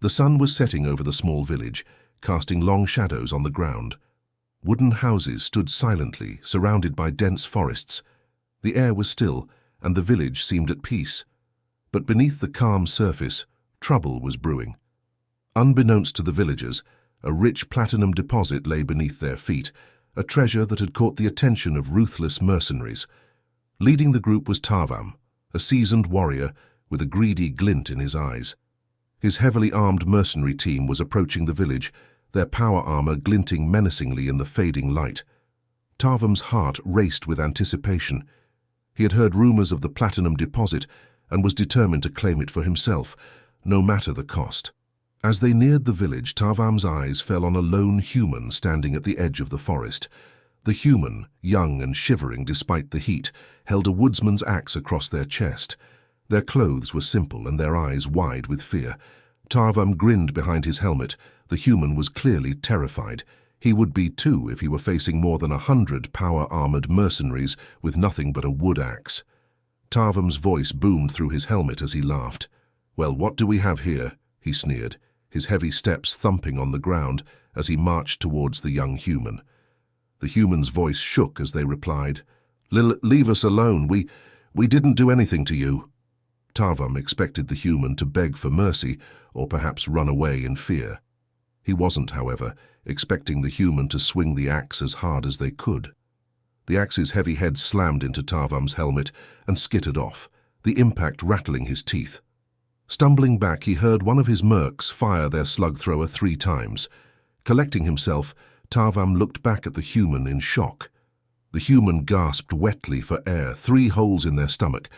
The sun was setting over the small village, casting long shadows on the ground. Wooden houses stood silently, surrounded by dense forests. The air was still, and the village seemed at peace. But beneath the calm surface, trouble was brewing. Unbeknownst to the villagers, a rich platinum deposit lay beneath their feet, a treasure that had caught the attention of ruthless mercenaries. Leading the group was Tarvam, a seasoned warrior with a greedy glint in his eyes. His heavily armed mercenary team was approaching the village, their power armor glinting menacingly in the fading light. Tarvam's heart raced with anticipation. He had heard rumors of the platinum deposit and was determined to claim it for himself, no matter the cost. As they neared the village, Tarvam's eyes fell on a lone human standing at the edge of the forest. The human, young and shivering despite the heat, held a woodsman's axe across their chest. Their clothes were simple and their eyes wide with fear. Tarvam grinned behind his helmet. The human was clearly terrified. He would be too if he were facing more than 100 power-armored mercenaries with nothing but a wood axe. Tarvam's voice boomed through his helmet as he laughed. "Well, what do we have here?" he sneered, his heavy steps thumping on the ground as he marched towards the young human. The human's voice shook as they replied, "Leave us alone. We didn't do anything to you." Tarvam expected the human to beg for mercy or perhaps run away in fear. He wasn't, however, expecting the human to swing the axe as hard as they could. The axe's heavy head slammed into Tarvam's helmet and skittered off, the impact rattling his teeth. Stumbling back, he heard one of his mercs fire their slug thrower 3 times. Collecting himself, Tarvam looked back at the human in shock. The human gasped wetly for air, 3 holes in their stomach,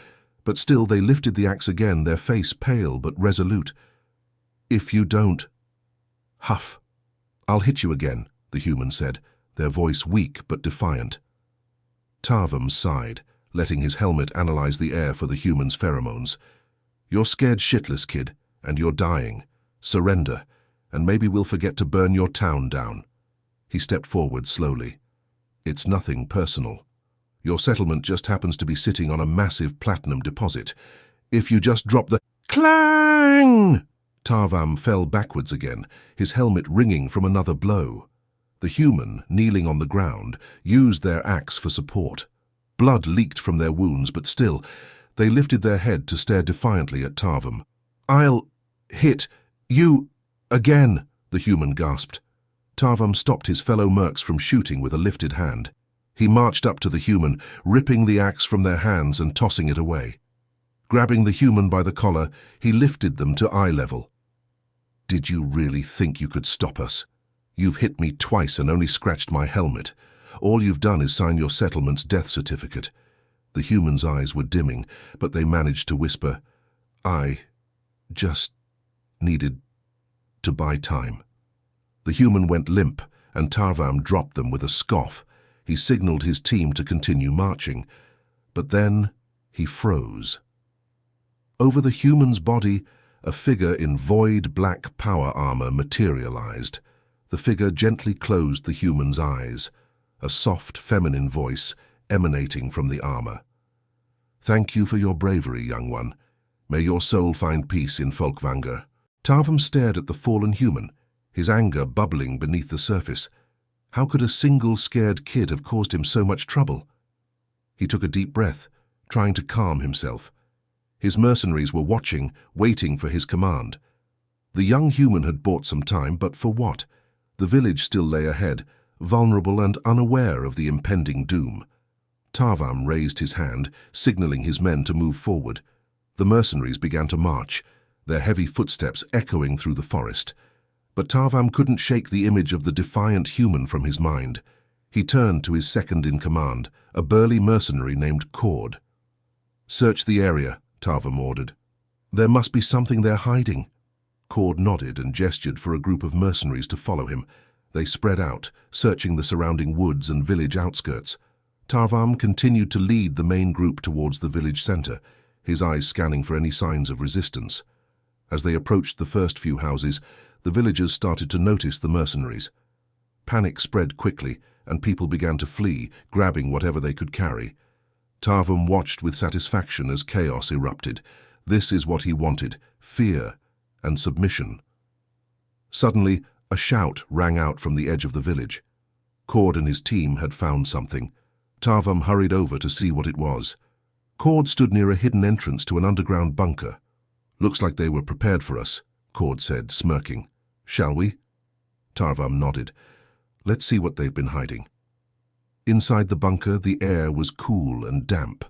but still they lifted the axe again, their face pale but resolute. "If you don't..." "Huff. I'll hit you again," the human said, their voice weak but defiant. Tarvam sighed, letting his helmet analyze the air for the human's pheromones. "You're scared shitless, kid, and you're dying. Surrender, and maybe we'll forget to burn your town down." He stepped forward slowly. "It's nothing personal. Your settlement just happens to be sitting on a massive platinum deposit. If you just drop the..." Clang! Tarvam fell backwards again, his helmet ringing from another blow. The human, kneeling on the ground, used their axe for support. Blood leaked from their wounds, but still, they lifted their head to stare defiantly at Tarvam. "I'll hit you again," the human gasped. Tarvam stopped his fellow mercs from shooting with a lifted hand. He marched up to the human, ripping the axe from their hands and tossing it away. Grabbing the human by the collar, he lifted them to eye level. "Did you really think you could stop us? You've hit me twice and only scratched my helmet. All you've done is sign your settlement's death certificate." The human's eyes were dimming, but they managed to whisper, "I just needed to buy time." The human went limp, and Tarvam dropped them with a scoff. He signaled his team to continue marching, but then he froze. Over the human's body, a figure in void black power armor materialized. The figure gently closed the human's eyes, a soft feminine voice emanating from the armor. "Thank you for your bravery, young one. May your soul find peace in Folkvanger." Tarvam stared at the fallen human, his anger bubbling beneath the surface. How could a single scared kid have caused him so much trouble? He took a deep breath, trying to calm himself. His mercenaries were watching, waiting for his command. The young human had bought some time, but for what? The village still lay ahead, vulnerable and unaware of the impending doom. Tarvam raised his hand, signaling his men to move forward. The mercenaries began to march, their heavy footsteps echoing through the forest. But Tarvam couldn't shake the image of the defiant human from his mind. He turned to his second-in-command, a burly mercenary named Cord. "Search the area," Tarvam ordered. "There must be something they're hiding." Cord nodded and gestured for a group of mercenaries to follow him. They spread out, searching the surrounding woods and village outskirts. Tarvam continued to lead the main group towards the village center, his eyes scanning for any signs of resistance. As they approached the first few houses, the villagers started to notice the mercenaries. Panic spread quickly, and people began to flee, grabbing whatever they could carry. Tarvam watched with satisfaction as chaos erupted. This is what he wanted: fear and submission. Suddenly, a shout rang out from the edge of the village. Cord and his team had found something. Tarvam hurried over to see what it was. Cord stood near a hidden entrance to an underground bunker. "Looks like they were prepared for us," Cord said, smirking. "Shall we?" Tarvam nodded. "Let's see what they've been hiding." Inside the bunker, the air was cool and damp.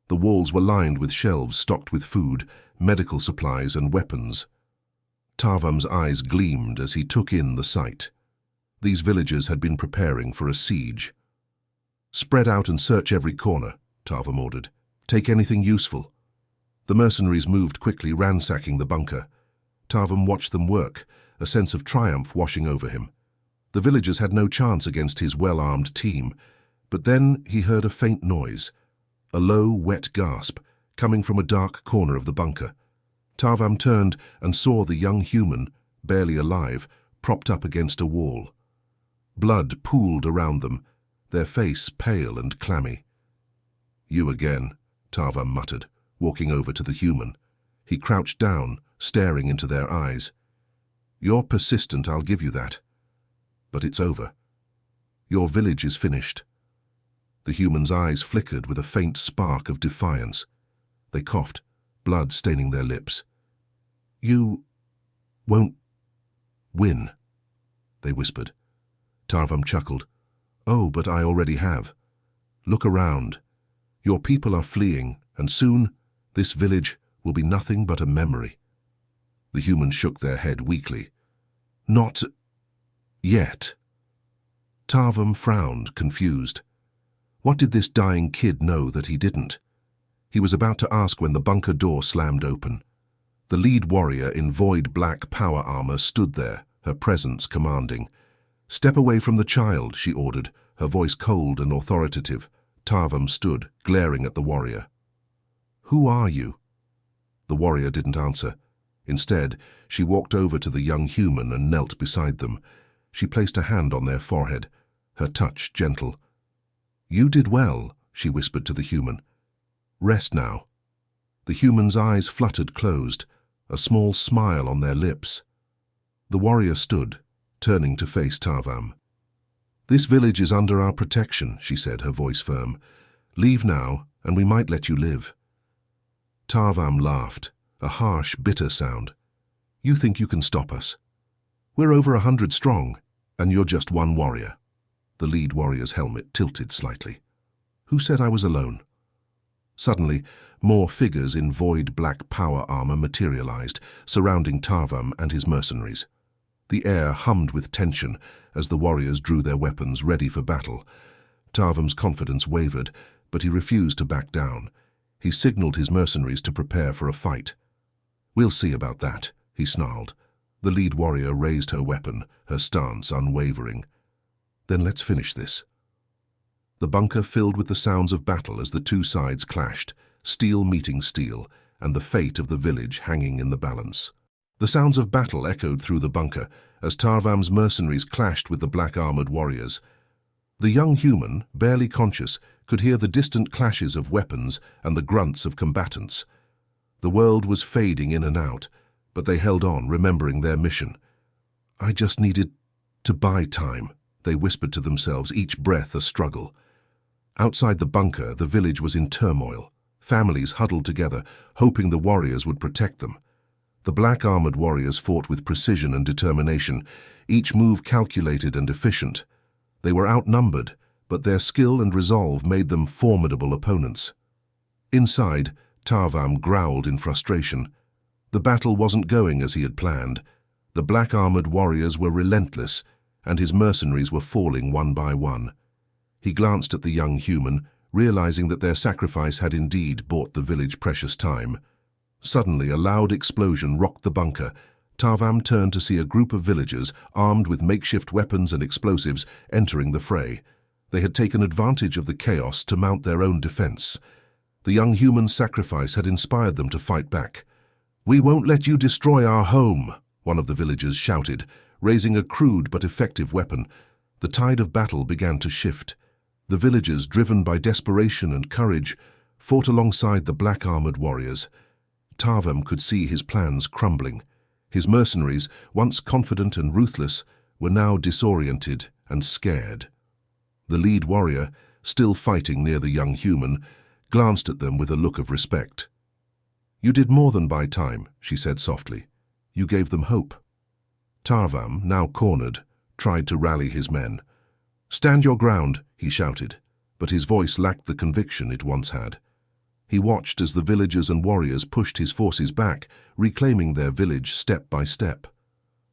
The walls were lined with shelves stocked with food, medical supplies, and weapons. Tarvam's eyes gleamed as he took in the sight. These villagers had been preparing for a siege. "Spread out and search every corner," Tarvam ordered. "Take anything useful." The mercenaries moved quickly, ransacking the bunker. Tarvam watched them work, a sense of triumph washing over him. The villagers had no chance against his well-armed team, but then he heard a faint noise, a low, wet gasp, coming from a dark corner of the bunker. Tarvam turned and saw the young human, barely alive, propped up against a wall. Blood pooled around them, their face pale and clammy. "You again," Tarvam muttered, walking over to the human. He crouched down, staring into their eyes. "You're persistent, I'll give you that. But it's over. Your village is finished." The human's eyes flickered with a faint spark of defiance. They coughed, blood staining their lips. "You won't win," they whispered. Tarvam chuckled. "Oh, but I already have. Look around. Your people are fleeing, and soon this village will be nothing but a memory." The humans shook their head weakly. "Not yet." Tarvam frowned, confused. What did this dying kid know that he didn't? He was about to ask when the bunker door slammed open. The lead warrior in void black power armor stood there, her presence commanding. "Step away from the child," she ordered, her voice cold and authoritative. Tarvam stood, glaring at the warrior. "Who are you?" The warrior didn't answer. Instead, she walked over to the young human and knelt beside them. She placed a hand on their forehead, her touch gentle. "You did well," she whispered to the human. "Rest now." The human's eyes fluttered closed, a small smile on their lips. The warrior stood, turning to face Tarvam. "This village is under our protection," she said, her voice firm. "Leave now, and we might let you live." Tarvam laughed, a harsh, bitter sound. "You think you can stop us? We're over 100 strong, and you're just one warrior." The lead warrior's helmet tilted slightly. "Who said I was alone?" Suddenly, more figures in void black power armor materialized, surrounding Tarvam and his mercenaries. The air hummed with tension as the warriors drew their weapons ready for battle. Tarvam's confidence wavered, but he refused to back down. He signaled his mercenaries to prepare for a fight. "We'll see about that," he snarled. The lead warrior raised her weapon, her stance unwavering. "Then let's finish this." The bunker filled with the sounds of battle as the two sides clashed, steel meeting steel, and the fate of the village hanging in the balance. The sounds of battle echoed through the bunker as Tarvam's mercenaries clashed with the black-armored warriors. The young human, barely conscious, could hear the distant clashes of weapons and the grunts of combatants. The world was fading in and out, but they held on, remembering their mission. "I just needed to buy time," they whispered to themselves, each breath a struggle. Outside the bunker, the village was in turmoil. Families huddled together, hoping the warriors would protect them. The black-armored warriors fought with precision and determination, each move calculated and efficient. They were outnumbered, but their skill and resolve made them formidable opponents. Inside, Tarvam growled in frustration. The battle wasn't going as he had planned. The black-armored warriors were relentless, and his mercenaries were falling one by one. He glanced at the young human, realizing that their sacrifice had indeed bought the village precious time. Suddenly, a loud explosion rocked the bunker. Tarvam turned to see a group of villagers, armed with makeshift weapons and explosives, entering the fray. They had taken advantage of the chaos to mount their own defense. The young human's sacrifice had inspired them to fight back. "We won't let you destroy our home," one of the villagers shouted, raising a crude but effective weapon. The tide of battle began to shift. The villagers, driven by desperation and courage, fought alongside the black-armored warriors. Tarvam could see his plans crumbling. His mercenaries, once confident and ruthless, were now disoriented and scared. The lead warrior, still fighting near the young human, glanced at them with a look of respect. "You did more than buy time," she said softly. "You gave them hope." Tarvam, now cornered, tried to rally his men. "Stand your ground," he shouted, but his voice lacked the conviction it once had. He watched as the villagers and warriors pushed his forces back, reclaiming their village step by step.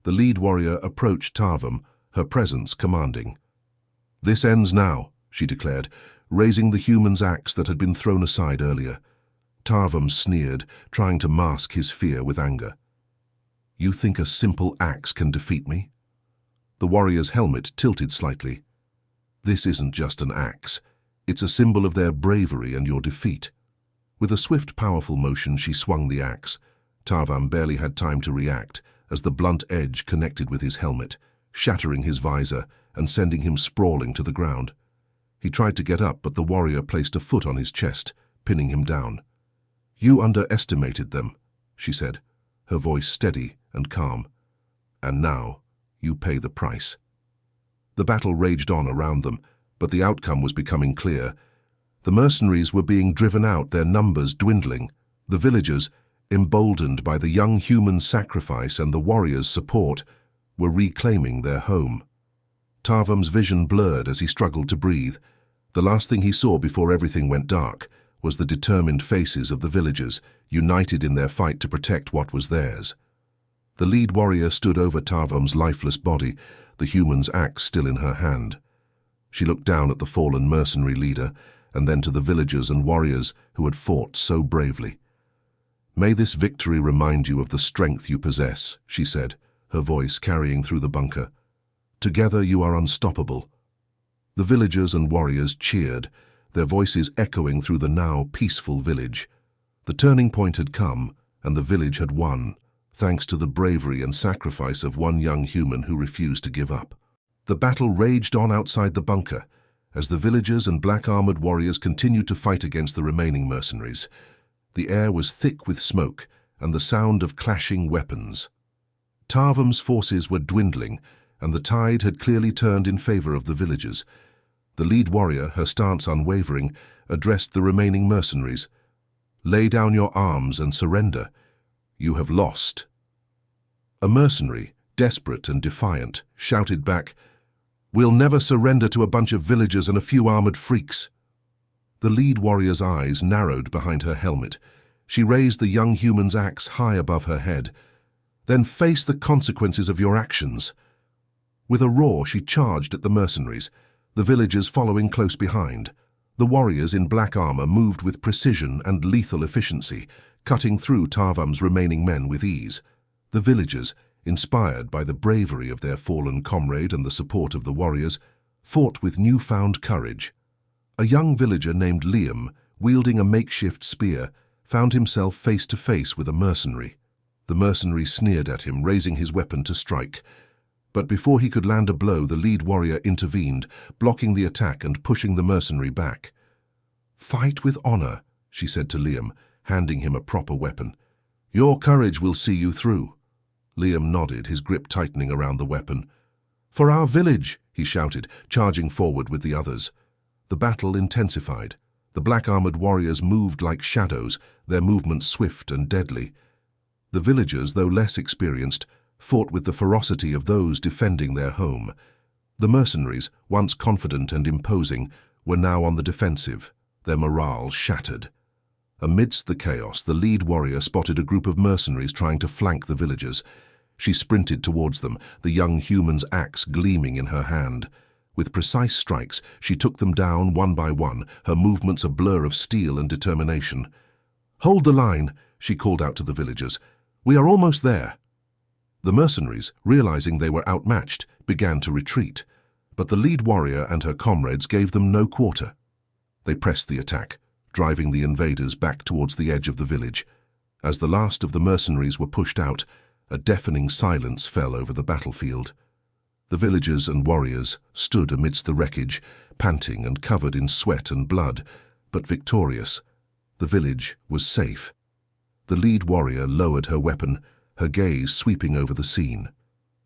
The lead warrior approached Tarvam, her presence commanding. "This ends now," she declared, raising the human's axe that had been thrown aside earlier. Tarvam sneered, trying to mask his fear with anger. "You think a simple axe can defeat me?" The warrior's helmet tilted slightly. "This isn't just an axe. It's a symbol of their bravery and your defeat." With a swift, powerful motion, she swung the axe. Tarvam barely had time to react as the blunt edge connected with his helmet, shattering his visor and sending him sprawling to the ground. He tried to get up, but the warrior placed a foot on his chest, pinning him down. "You underestimated them," she said, her voice steady and calm. "And now you pay the price." The battle raged on around them, but the outcome was becoming clear. The mercenaries were being driven out, their numbers dwindling. The villagers, emboldened by the young human's sacrifice and the warriors' support, were reclaiming their home. Tarvam's vision blurred as he struggled to breathe. The last thing he saw before everything went dark was the determined faces of the villagers, united in their fight to protect what was theirs. The lead warrior stood over Tarvam's lifeless body, the human's axe still in her hand. She looked down at the fallen mercenary leader, and then to the villagers and warriors who had fought so bravely. "May this victory remind you of the strength you possess," she said, her voice carrying through the bunker. "Together you are unstoppable." The villagers and warriors cheered, their voices echoing through the now peaceful village. The turning point had come, and the village had won, thanks to the bravery and sacrifice of one young human who refused to give up. The battle raged on outside the bunker, as the villagers and black-armored warriors continued to fight against the remaining mercenaries. The air was thick with smoke and the sound of clashing weapons. Tarvam's forces were dwindling, and the tide had clearly turned in favor of the villagers. The lead warrior, her stance unwavering, addressed the remaining mercenaries. "Lay down your arms and surrender. You have lost." A mercenary, desperate and defiant, shouted back, "We'll never surrender to a bunch of villagers and a few armored freaks." The lead warrior's eyes narrowed behind her helmet. She raised the young human's axe high above her head. "Then face the consequences of your actions." With a roar, she charged at the mercenaries, the villagers following close behind. The warriors in black armor moved with precision and lethal efficiency, cutting through Tarvam's remaining men with ease. The villagers, inspired by the bravery of their fallen comrade and the support of the warriors, fought with newfound courage. A young villager named Liam, wielding a makeshift spear, found himself face to face with a mercenary. The mercenary sneered at him, raising his weapon to strike. But before he could land a blow, the lead warrior intervened, blocking the attack and pushing the mercenary back. "Fight with honor," she said to Liam, handing him a proper weapon. "Your courage will see you through." Liam nodded, his grip tightening around the weapon. "For our village," he shouted, charging forward with the others. The battle intensified. The black-armored warriors moved like shadows, their movements swift and deadly. The villagers, though less experienced, fought with the ferocity of those defending their home. The mercenaries, once confident and imposing, were now on the defensive, their morale shattered. Amidst the chaos, the lead warrior spotted a group of mercenaries trying to flank the villagers. She sprinted towards them, the young human's axe gleaming in her hand. With precise strikes, she took them down one by one, her movements a blur of steel and determination. "Hold the line," she called out to the villagers. "We are almost there." The mercenaries, realizing they were outmatched, began to retreat, but the lead warrior and her comrades gave them no quarter. They pressed the attack, driving the invaders back towards the edge of the village. As the last of the mercenaries were pushed out, a deafening silence fell over the battlefield. The villagers and warriors stood amidst the wreckage, panting and covered in sweat and blood, but victorious. The village was safe. The lead warrior lowered her weapon, her gaze sweeping over the scene.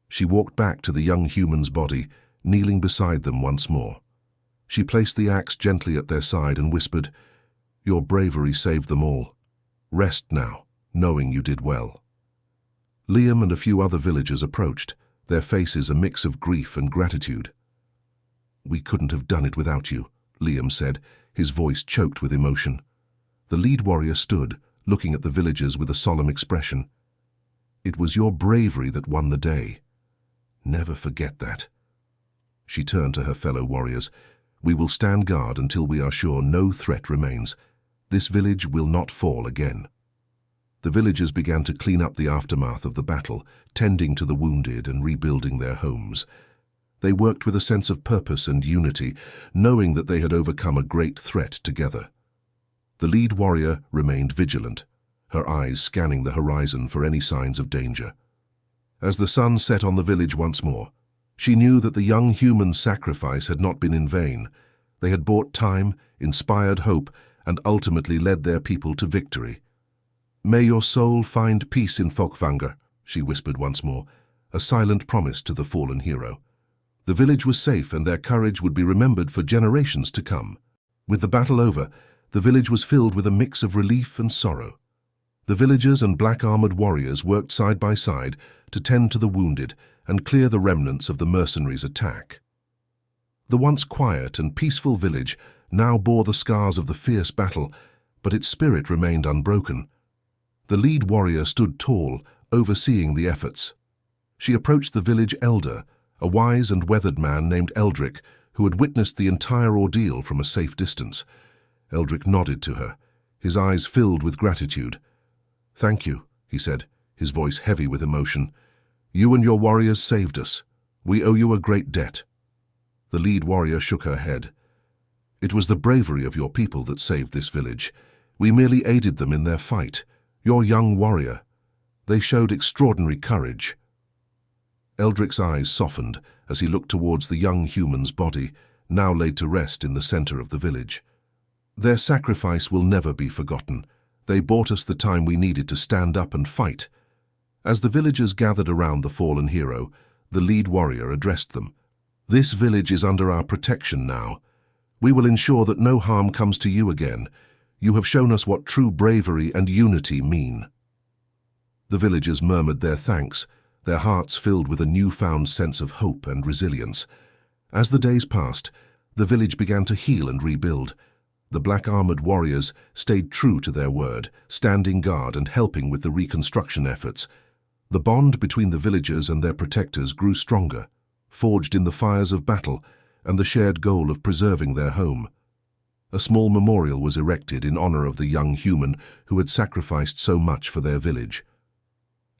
She walked back to the young human's body, kneeling beside them once more. She placed the axe gently at their side and whispered, "Your bravery saved them all. Rest now, knowing you did well." Liam and a few other villagers approached, their faces a mix of grief and gratitude. "We couldn't have done it without you," Liam said, his voice choked with emotion. The lead warrior stood, looking at the villagers with a solemn expression. "It was your bravery that won the day. Never forget that." She turned to her fellow warriors. "We will stand guard until we are sure no threat remains. This village will not fall again." The villagers began to clean up the aftermath of the battle, tending to the wounded and rebuilding their homes. They worked with a sense of purpose and unity, knowing that they had overcome a great threat together. The lead warrior remained vigilant, her eyes scanning the horizon for any signs of danger. As the sun set on the village once more, she knew that the young human's sacrifice had not been in vain. They had bought time, inspired hope, and ultimately led their people to victory. "May your soul find peace in Folkvanger," she whispered once more, a silent promise to the fallen hero. The village was safe and their courage would be remembered for generations to come. With the battle over, the village was filled with a mix of relief and sorrow. The villagers and black-armored warriors worked side by side to tend to the wounded and clear the remnants of the mercenaries' attack. The once quiet and peaceful village now bore the scars of the fierce battle, but its spirit remained unbroken. The lead warrior stood tall, overseeing the efforts. She approached the village elder, a wise and weathered man named Eldrick, who had witnessed the entire ordeal from a safe distance. Eldrick nodded to her, his eyes filled with gratitude. "Thank you," he said, his voice heavy with emotion. "You and your warriors saved us. We owe you a great debt." The lead warrior shook her head. "It was the bravery of your people that saved this village. We merely aided them in their fight. Your young warrior. They showed extraordinary courage." Eldrick's eyes softened as he looked towards the young human's body, now laid to rest in the center of the village. "Their sacrifice will never be forgotten. They bought us the time we needed to stand up and fight." As the villagers gathered around the fallen hero, the lead warrior addressed them. "This village is under our protection now. We will ensure that no harm comes to you again. You have shown us what true bravery and unity mean." The villagers murmured their thanks, their hearts filled with a newfound sense of hope and resilience. As the days passed, the village began to heal and rebuild. The black-armored warriors stayed true to their word, standing guard and helping with the reconstruction efforts. The bond between the villagers and their protectors grew stronger, forged in the fires of battle and the shared goal of preserving their home. A small memorial was erected in honor of the young human who had sacrificed so much for their village.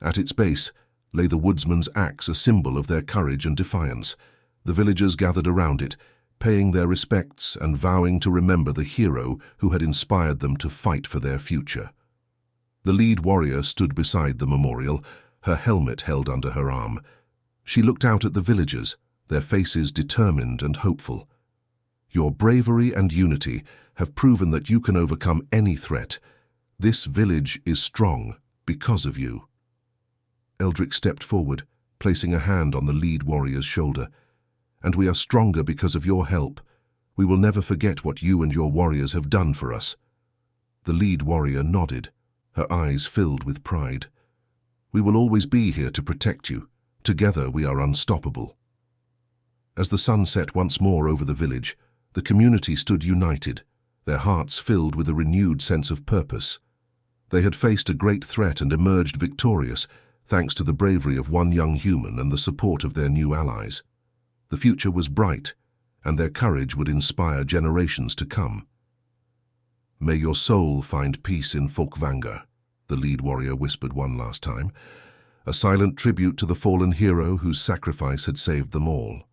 At its base lay the woodsman's axe, a symbol of their courage and defiance. The villagers gathered around it, paying their respects and vowing to remember the hero who had inspired them to fight for their future. The lead warrior stood beside the memorial, her helmet held under her arm. She looked out at the villagers, their faces determined and hopeful. "Your bravery and unity have proven that you can overcome any threat. This village is strong because of you." Eldrick stepped forward, placing a hand on the lead warrior's shoulder. "And we are stronger because of your help. We will never forget what you and your warriors have done for us." The lead warrior nodded, her eyes filled with pride. "We will always be here to protect you. Together we are unstoppable." As the sun set once more over the village, the community stood united, their hearts filled with a renewed sense of purpose. They had faced a great threat and emerged victorious, thanks to the bravery of one young human and the support of their new allies. The future was bright, and their courage would inspire generations to come. "May your soul find peace in Folkvanger," the lead warrior whispered one last time, a silent tribute to the fallen hero whose sacrifice had saved them all.